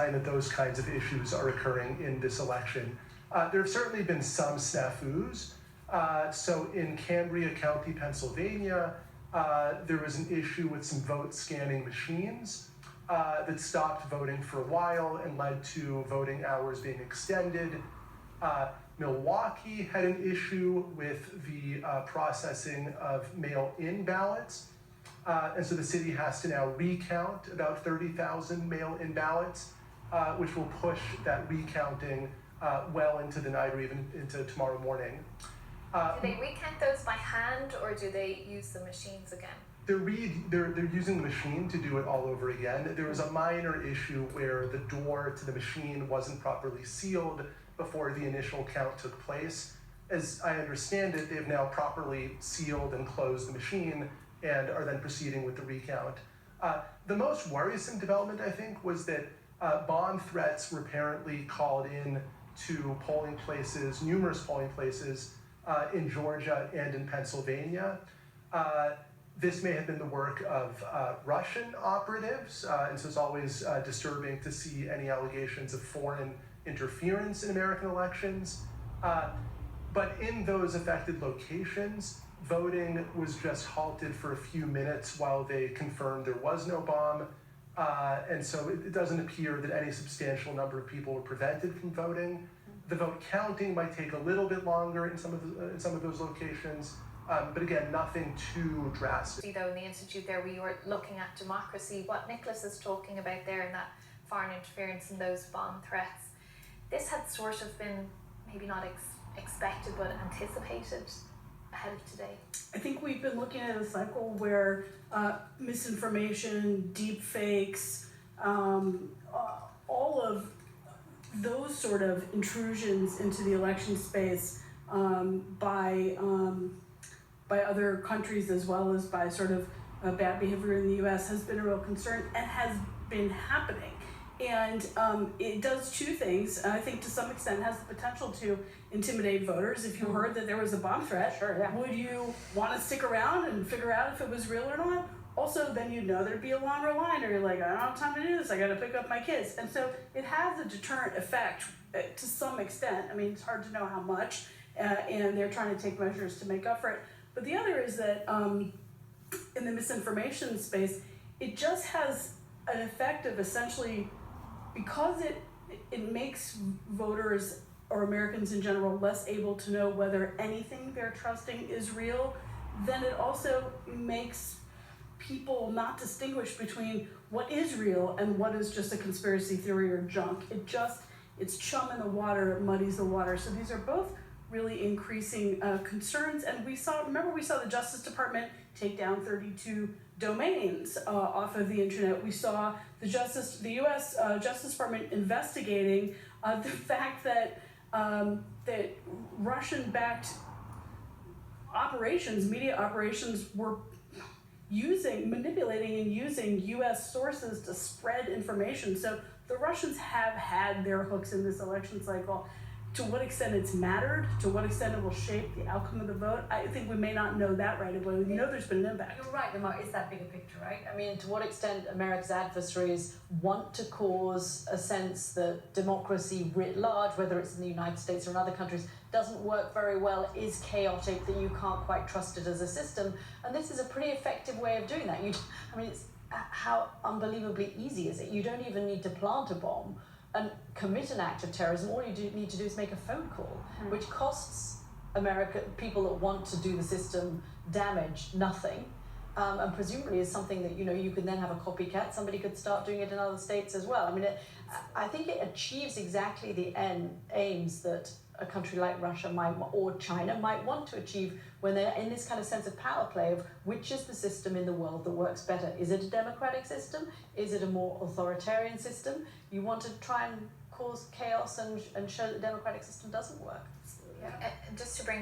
sign that those kinds of issues are occurring in this election. There have certainly been some snafus. So in Cambria County, Pennsylvania, there was an issue with some vote scanning machines that stopped voting for a while and led to voting hours being extended. Milwaukee had an issue with the processing of mail-in ballots. And so the city has to now recount about 30,000 mail-in ballots, which will push that recounting well into the night or even into tomorrow morning. Do they recount those by hand, or do they use the machines again? They're using the machine to do it all over again. There was a minor issue where the door to the machine wasn't properly sealed before the initial count took place. As I understand it, they've now properly sealed and closed the machine and are then proceeding with the recount. The most worrisome development, I think, was that bomb threats were apparently called in to polling places, numerous polling places in Georgia and in Pennsylvania. This may have been the work of Russian operatives, and so it's always disturbing to see any allegations of foreign interference in American elections. But in those affected locations, voting was just halted for a few minutes while they confirmed there was no bomb. And so it doesn't appear that any substantial number of people were prevented from voting. The vote counting might take a little bit longer in some of those locations, but again, nothing too drastic. Though in the institute there, we were looking at democracy, what Nicholas is talking about there in that foreign interference and those bomb threats. This had sort of been maybe not expected, but anticipated ahead of today. I think we've been looking at a cycle where misinformation, deep fakes, all of those sort of intrusions into the election space by other countries, as well as by sort of bad behavior in the US, has been a real concern and has been happening. And it does two things. I think to some extent has the potential to intimidate voters. If you heard that there was a bomb threat, sure, yeah. Would you want to stick around and figure out if it was real or not? Also, then you'd know there'd be a longer line, or you're like, I don't have time to do this, I gotta pick up my kids. And so it has a deterrent effect to some extent. I mean, it's hard to know how much, and they're trying to take measures to make up for it. But the other is that in the misinformation space, it just has an effect of essentially, because it makes voters or Americans in general less able to know whether anything they're trusting is real, then it also makes people not distinguish between what is real and what is just a conspiracy theory or junk. It's chum in the water, it muddies the water. So these are both really increasing concerns. And we saw the Justice Department take down 32 domains off of the internet. We saw the U.S. Justice Department investigating the fact that Russian-backed media operations, were manipulating and using U.S. sources to spread information. So the Russians have had their hooks in this election cycle. To what extent it's mattered, to what extent it will shape the outcome of the vote, I think we may not know that right away. We know there's been an impact. You're right, Lamar, it's that bigger picture, right? I mean, to what extent America's adversaries want to cause a sense that democracy writ large, whether it's in the United States or in other countries, doesn't work very well, is chaotic, that you can't quite trust it as a system. And this is a pretty effective way of doing that. It's how unbelievably easy is it? You don't even need to plant a bomb and commit an act of terrorism. All you need to do is make a phone call, which costs people that want to do the system damage nothing, and presumably is something that you can then have a copycat. Somebody could start doing it in other states as well. I mean, I think it achieves exactly the aims that a country like Russia or China might want to achieve when they're in this kind of sense of power play of which is the system in the world that works better. Is it a democratic system? Is it a more authoritarian system? You want to try and cause chaos and show that the democratic system doesn't work. Yeah. Just to bring